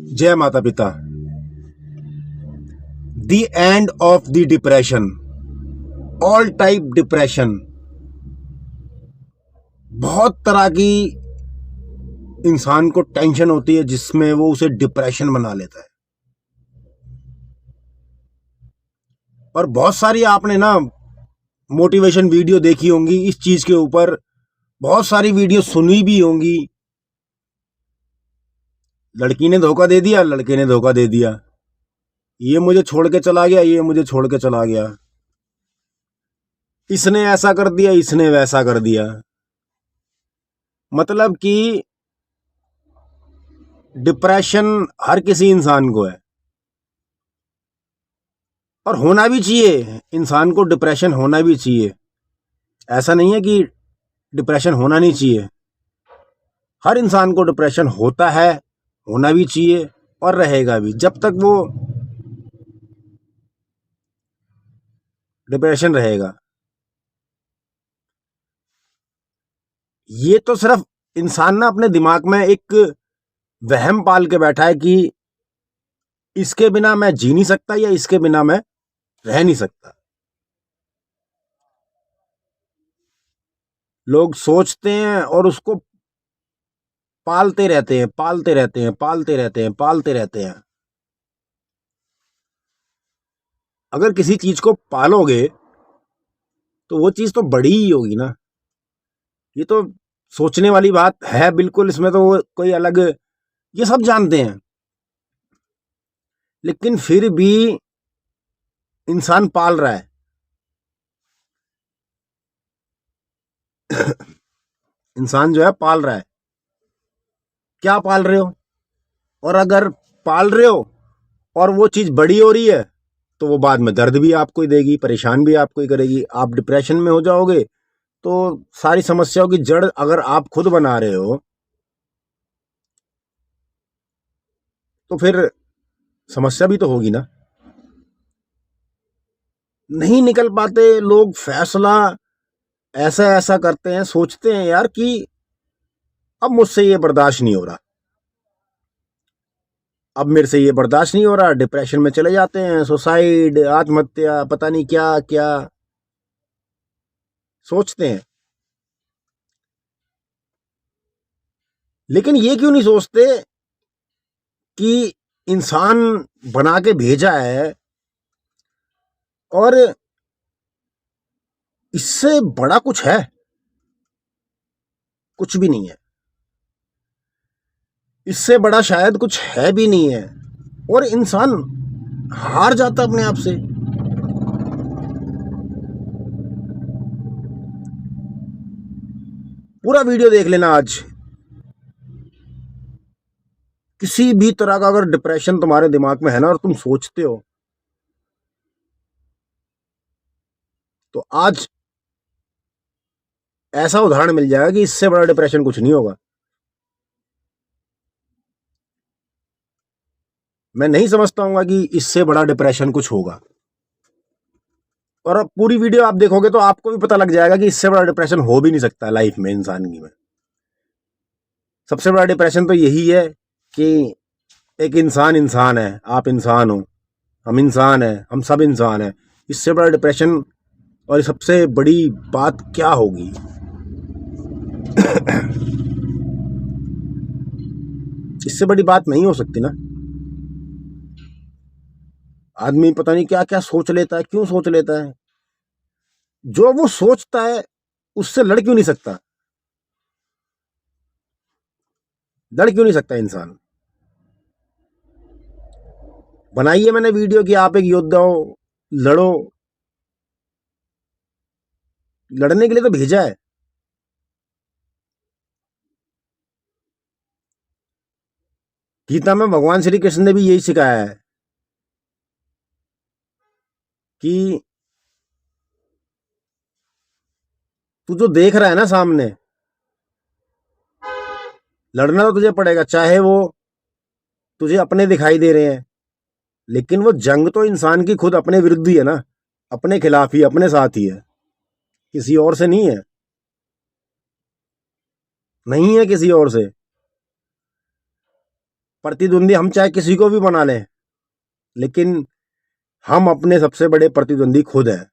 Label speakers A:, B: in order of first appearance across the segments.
A: जय माता पिता। The end of the depression, all type depression. बहुत तरह की इंसान को टेंशन होती है जिसमें वो उसे डिप्रेशन बना लेता है। और बहुत सारी आपने ना मोटिवेशन वीडियो देखी होंगी इस चीज के ऊपर, बहुत सारी वीडियो सुनी भी होंगी। लड़की ने धोखा दे दिया, लड़के ने धोखा दे दिया, ये मुझे छोड़ के चला गया, ये मुझे छोड़ के चला गया, इसने ऐसा कर दिया, इसने वैसा कर दिया। मतलब कि डिप्रेशन हर किसी इंसान को है और होना भी चाहिए। इंसान को डिप्रेशन होना भी चाहिए। ऐसा नहीं है कि डिप्रेशन होना नहीं चाहिए। हर इंसान को डिप्रेशन होता है, होना भी चाहिए और रहेगा भी जब तक वो डिप्रेशन रहेगा। ये तो सिर्फ इंसान ना अपने दिमाग में एक वहम पाल के बैठा है कि इसके बिना मैं जी नहीं सकता या इसके बिना मैं रह नहीं सकता। लोग सोचते हैं और उसको पालते रहते हैं, पालते रहते हैं, पालते रहते हैं, पालते रहते हैं। अगर किसी चीज को पालोगे तो वो चीज तो बड़ी ही होगी ना। ये तो सोचने वाली बात है बिल्कुल, इसमें तो वो कोई अलग, ये सब जानते हैं, लेकिन फिर भी इंसान पाल रहा है। इंसान जो है पाल रहा है। क्या पाल रहे हो? और अगर पाल रहे हो और वो चीज बड़ी हो रही है तो वो बाद में दर्द भी आपको ही देगी, परेशान भी आपको ही करेगी। आप डिप्रेशन में हो जाओगे तो सारी समस्याओं की जड़ अगर आप खुद बना रहे हो तो फिर समस्या भी तो होगी ना। नहीं निकल पाते लोग, फैसला ऐसा ऐसा करते हैं, सोचते हैं यार कि अब मुझसे ये बर्दाश्त नहीं हो रहा, अब मेरे से ये बर्दाश्त नहीं हो रहा, डिप्रेशन में चले जाते हैं, सुसाइड, आत्महत्या, पता नहीं क्या क्या सोचते हैं। लेकिन ये क्यों नहीं सोचते कि इंसान बना के भेजा है और इससे बड़ा कुछ है? कुछ भी नहीं है। इससे बड़ा शायद कुछ है भी नहीं है। और इंसान हार जाता अपने आप से। पूरा वीडियो देख लेना आज। किसी भी तरह का अगर डिप्रेशन तुम्हारे दिमाग में है ना और तुम सोचते हो तो आज ऐसा उदाहरण मिल जाएगा कि इससे बड़ा डिप्रेशन कुछ नहीं होगा। मैं नहीं समझता हूँ कि इससे बड़ा डिप्रेशन कुछ होगा। और अब पूरी वीडियो आप देखोगे तो आपको भी पता लग जाएगा कि इससे बड़ा डिप्रेशन हो भी नहीं सकता लाइफ में, इंसान की में। सबसे बड़ा डिप्रेशन तो यही है कि एक इंसान इंसान है, आप इंसान हो, हम इंसान हैं, हम सब इंसान हैं। इससे बड़ा डिप्रेशन और सबसे बड़ी बात क्या होगी? इससे बड़ी बात नहीं हो सकती ना। आदमी पता नहीं क्या क्या सोच लेता है, क्यों सोच लेता है। जो वो सोचता है उससे लड़ क्यों नहीं सकता? लड़ क्यों नहीं सकता इंसान? बनाइए मैंने वीडियो कि आप एक योद्धा हो, लड़ो। लड़ने के लिए तो भेजा है। गीता में भगवान श्री कृष्ण ने भी यही सिखाया है कि तू जो देख रहा है ना सामने, लड़ना तो तुझे पड़ेगा, चाहे वो तुझे अपने दिखाई दे रहे हैं, लेकिन वो जंग तो इंसान की खुद अपने विरुद्ध ही है ना, अपने खिलाफ ही, अपने साथ ही है, किसी और से नहीं है। नहीं है किसी और से। प्रतिद्वंदी हम चाहे किसी को भी बना लें, लेकिन हम अपने सबसे बड़े प्रतिद्वंदी खुद हैं।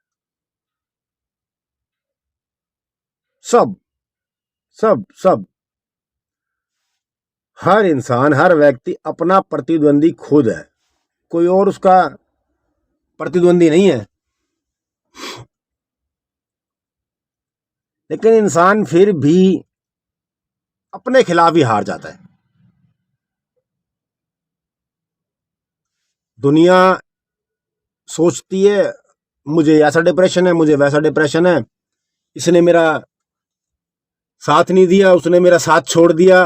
A: सब सब सब हर इंसान, हर व्यक्ति अपना प्रतिद्वंदी खुद है, कोई और उसका प्रतिद्वंदी नहीं है। लेकिन इंसान फिर भी अपने खिलाफ ही हार जाता है। दुनिया सोचती है मुझे ऐसा डिप्रेशन है, मुझे वैसा डिप्रेशन है, इसने मेरा साथ नहीं दिया, उसने मेरा साथ छोड़ दिया,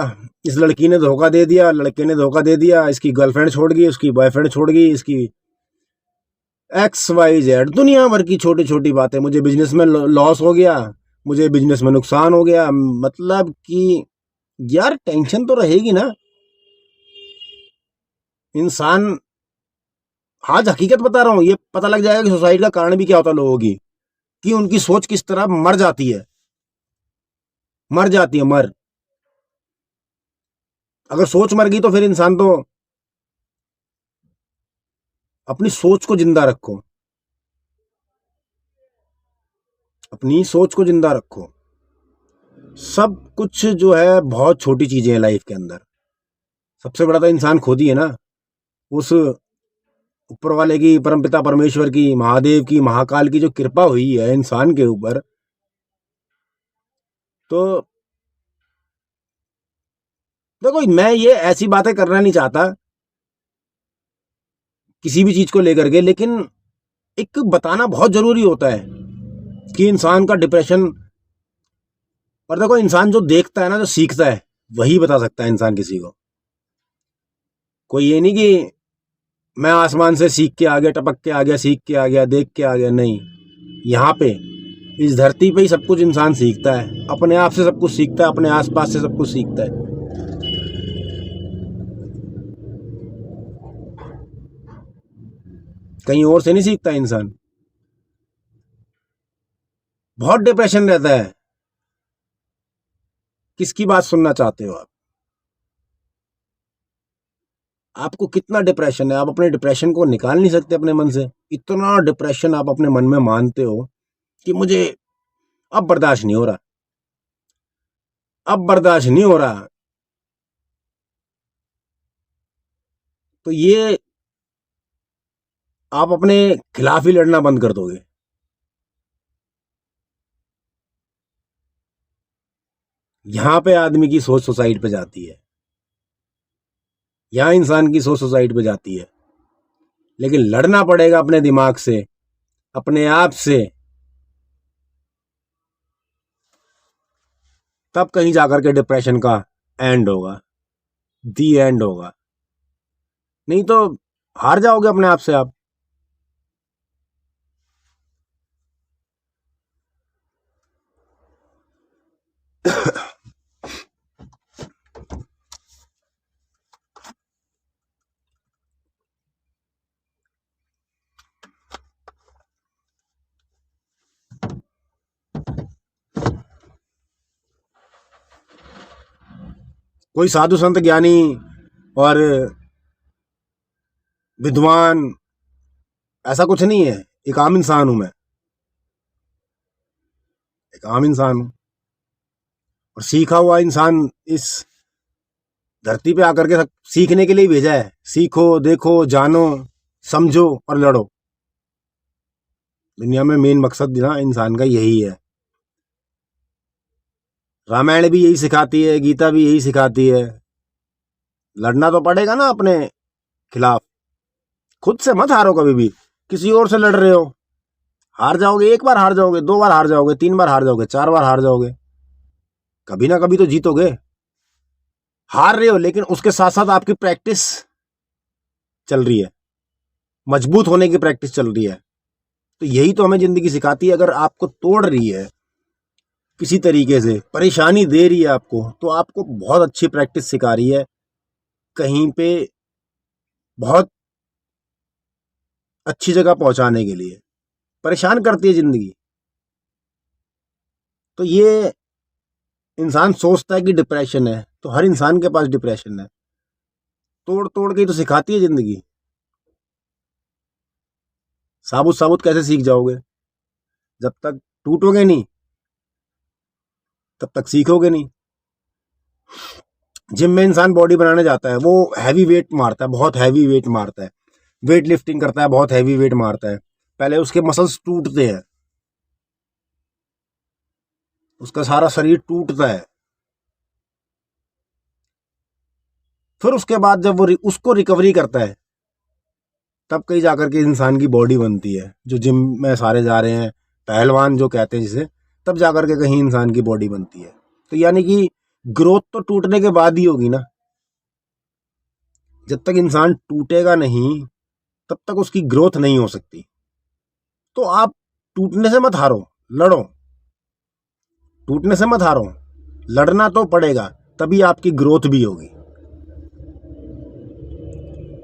A: इस लड़की ने धोखा दे दिया, लड़के ने धोखा दे दिया, इसकी गर्लफ्रेंड छोड़ गई, उसकी बॉयफ्रेंड छोड़ गई, इसकी XYZ दुनिया भर की छोटी छोटी बातें। मुझे बिजनेस में लॉस हो गया, मुझे बिजनेस में नुकसान हो गया। मतलब कि यार टेंशन तो रहेगी ना इंसान। आज हकीकत बता रहा हूं, ये पता लग जाएगा कि सोसाइटी का कारण भी क्या होता है लोगों की, कि उनकी सोच किस तरह मर जाती है, मर जाती है मर। अगर सोच मर गई तो फिर इंसान तो अपनी सोच को जिंदा रखो, अपनी सोच को जिंदा रखो। सब कुछ जो है बहुत छोटी चीजें हैं लाइफ के अंदर। सबसे बड़ा तो इंसान खुद ही है ना। उस ऊपर वाले की, परमपिता परमेश्वर की, महादेव की, महाकाल की जो कृपा हुई है इंसान के ऊपर, तो देखो मैं ये ऐसी बातें करना नहीं चाहता किसी भी चीज को लेकर के, लेकिन एक बताना बहुत जरूरी होता है कि इंसान का डिप्रेशन। और देखो इंसान जो देखता है ना, जो सीखता है, वही बता सकता है इंसान किसी को। कोई ये नहीं कि मैं आसमान से सीख के आ गया, टपक के आ गया, सीख के आ गया, देख के आ गया। नहीं, यहाँ पे इस धरती पे ही सब कुछ इंसान सीखता है, अपने आप से सब कुछ सीखता है, अपने आसपास से सब कुछ सीखता है। कहीं और से नहीं सीखता इंसान। बहुत डिप्रेशन रहता है। किसकी बात सुनना चाहते हो आप? आपको कितना डिप्रेशन है, आप अपने डिप्रेशन को निकाल नहीं सकते अपने मन से। इतना डिप्रेशन आप अपने मन में मानते हो कि मुझे अब बर्दाश्त नहीं हो रहा, अब बर्दाश्त नहीं हो रहा। तो ये आप अपने खिलाफ ही लड़ना बंद कर दोगे। यहां पे आदमी की सोच सुसाइड पे जाती है, यहां इंसान की सोच सुसाइड पे जाती है। लेकिन लड़ना पड़ेगा अपने दिमाग से, अपने आप से, तब कहीं जाकर के डिप्रेशन का एंड होगा, दी एंड होगा। नहीं तो हार जाओगे अपने आप से आप। कोई साधु संत ज्ञानी और विद्वान ऐसा कुछ नहीं है। एक आम इंसान हूं मैं, एक आम इंसान हूं, और सीखा हुआ इंसान इस धरती पे आकर के सीखने के लिए भेजा है। सीखो, देखो, जानो, समझो और लड़ो। दुनिया में मेन मकसद ना इंसान का यही है। रामायण भी यही सिखाती है, गीता भी यही सिखाती है। लड़ना तो पड़ेगा ना अपने खिलाफ। खुद से मत हारो कभी भी, किसी और से लड़ रहे हो। हार जाओगे, एक बार हार जाओगे, दो बार हार जाओगे, तीन बार हार जाओगे, चार बार हार जाओगे, कभी ना कभी तो जीतोगे। हार रहे हो लेकिन उसके साथ साथ आपकी प्रैक्टिस चल रही है, मजबूत होने की प्रैक्टिस चल रही है। तो यही तो हमें जिंदगी सिखाती है। अगर आपको तोड़ रही है, किसी तरीके से परेशानी दे रही है आपको, तो आपको बहुत अच्छी प्रैक्टिस सिखा रही है, कहीं पे बहुत अच्छी जगह पहुंचाने के लिए। परेशान करती है जिंदगी। तो ये इंसान सोचता है कि डिप्रेशन है, तो हर इंसान के पास डिप्रेशन है। तोड़ तोड़ के ही तो सिखाती है जिंदगी। साबुत साबुत कैसे सीख जाओगे? जब तक टूटोगे नहीं तब तक सीखोगे नहीं। जिम में इंसान बॉडी बनाने जाता है, वो हैवी वेट मारता है, बहुत हैवी वेट मारता है, वेट लिफ्टिंग करता है, बहुत हैवी वेट मारता है। पहले उसके मसल्स टूटते हैं, उसका सारा शरीर टूटता है। फिर उसके बाद जब वो उसको रिकवरी करता है, तब कहीं जाकर के इंसान की बॉडी बनती है। जो जिम में सारे जा रहे हैं, पहलवान जो कहते हैं जिसे, तब जाकर के कहीं इंसान की बॉडी बनती है। तो यानी कि ग्रोथ तो टूटने के बाद ही होगी ना। जब तक इंसान टूटेगा नहीं तब तक उसकी ग्रोथ नहीं हो सकती। तो आप टूटने से मत हारो, लड़ो। टूटने से मत हारो, लड़ना तो पड़ेगा, तभी आपकी ग्रोथ भी होगी।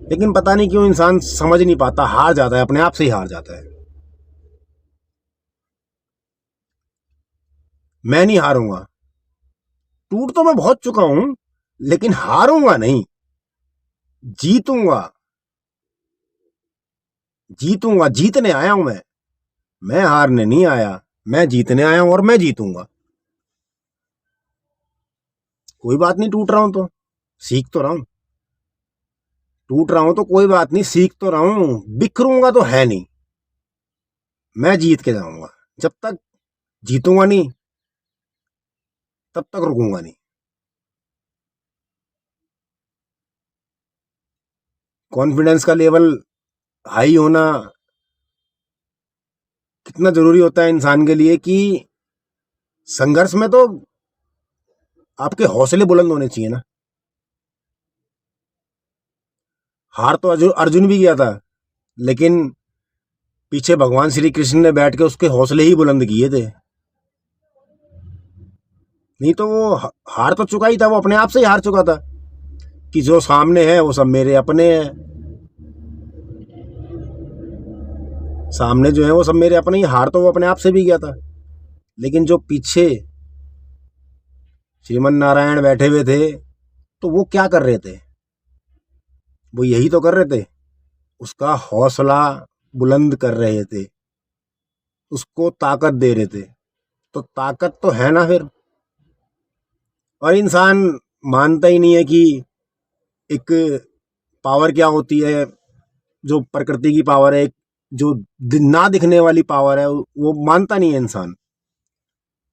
A: लेकिन पता नहीं क्यों इंसान समझ नहीं पाता, हार जाता है, अपने आप से ही हार जाता है। मैं नहीं हारूंगा। टूट तो मैं बहुत चुका हूं, लेकिन हारूंगा नहीं, जीतूंगा। जीतूंगा, जीतने आया हूं मैं हारने नहीं आया। मैं जीतने आया हूं और मैं जीतूंगा। कोई बात नहीं, टूट रहा हूं तो सीख तो रहा हूं। टूट रहा हूं तो कोई बात नहीं, सीख तो रहा हूं। बिखरूंगा तो है नहीं, मैं जीत के जाऊंगा। जब तक जीतूंगा नहीं तब तक रुकूंगा नहीं। कॉन्फिडेंस का लेवल हाई होना कितना जरूरी होता है इंसान के लिए कि संघर्ष में तो आपके हौसले बुलंद होने चाहिए ना। हार तो अर्जुन भी गया था, लेकिन पीछे भगवान श्री कृष्ण ने बैठ के उसके हौसले ही बुलंद किए थे। नहीं तो वो हार तो चुका ही था, वो अपने आप से ही हार चुका था कि जो सामने है वो सब मेरे अपने हैं। सामने जो है वो सब मेरे अपने ही, हार तो वो अपने आप से भी गया था। लेकिन जो पीछे श्रीमन नारायण बैठे हुए थे, तो वो क्या कर रहे थे? वो यही तो कर रहे थे, उसका हौसला बुलंद कर रहे थे, उसको ताकत दे रहे थे। तो ताकत तो है ना फिर। और इंसान मानता ही नहीं है कि एक पावर क्या होती है, जो प्रकृति की पावर है, जो ना दिखने वाली पावर है, वो मानता नहीं है इंसान।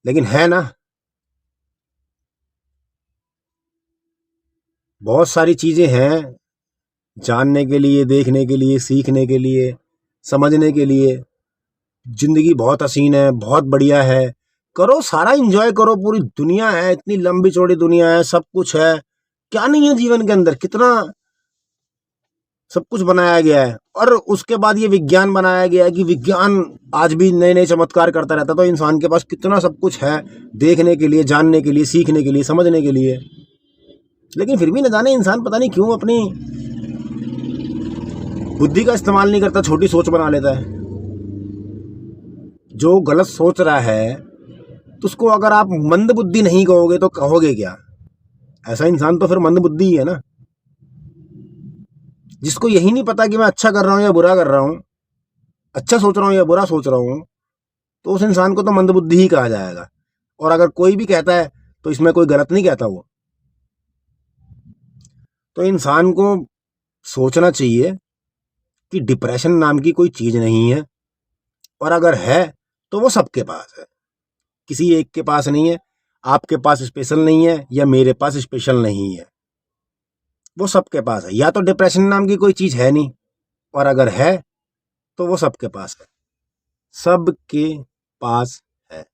A: लेकिन है ना। बहुत सारी चीजें हैं जानने के लिए, देखने के लिए, सीखने के लिए, समझने के लिए। जिंदगी बहुत हसीन है, बहुत बढ़िया है। करो, सारा एंजॉय करो। पूरी दुनिया है, इतनी लंबी चौड़ी दुनिया है, सब कुछ है। क्या नहीं है जीवन के अंदर? कितना सब कुछ बनाया गया है। और उसके बाद ये विज्ञान बनाया गया है कि विज्ञान आज भी नए नए चमत्कार करता रहता है। तो इंसान के पास कितना सब कुछ है देखने के लिए, जानने के लिए, सीखने के लिए, समझने के लिए। लेकिन फिर भी न जाने इंसान पता नहीं क्यों अपनी बुद्धि का इस्तेमाल नहीं करता, छोटी सोच बना लेता है। जो गलत सोच रहा है तो उसको अगर आप मंद बुद्धि नहीं कहोगे तो कहोगे क्या? ऐसा इंसान तो फिर मंद बुद्धि ही है ना। जिसको यही नहीं पता कि मैं अच्छा कर रहा हूं या बुरा कर रहा हूं, अच्छा सोच रहा हूं या बुरा सोच रहा हूं, तो उस इंसान को तो मंद बुद्धि ही कहा जाएगा। और अगर कोई भी कहता है तो इसमें कोई गलत नहीं कहता वो। तो इंसान को सोचना चाहिए कि डिप्रेशन नाम की कोई चीज नहीं है, और अगर है तो वो सबके पास है, किसी एक के पास नहीं है। आपके पास स्पेशल नहीं है या मेरे पास स्पेशल नहीं है, वो सबके पास है। या तो डिप्रेशन नाम की कोई चीज है नहीं, और अगर है तो वो सबके पास है, सबके पास है।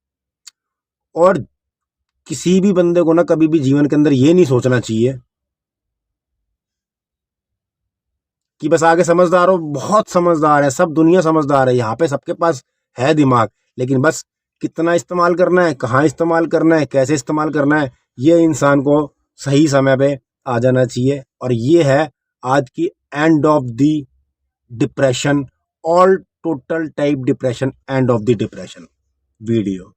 A: और किसी भी बंदे को ना कभी भी जीवन के अंदर ये नहीं सोचना चाहिए कि बस आगे समझदार हो। बहुत समझदार है, सब दुनिया समझदार है यहाँ पे, सबके पास है दिमाग। लेकिन बस कितना इस्तेमाल करना है, कहाँ इस्तेमाल करना है, कैसे इस्तेमाल करना है, ये इंसान को सही समय पे आ जाना चाहिए। और ये है आज की end of the depression, all total type depression, end of the depression video.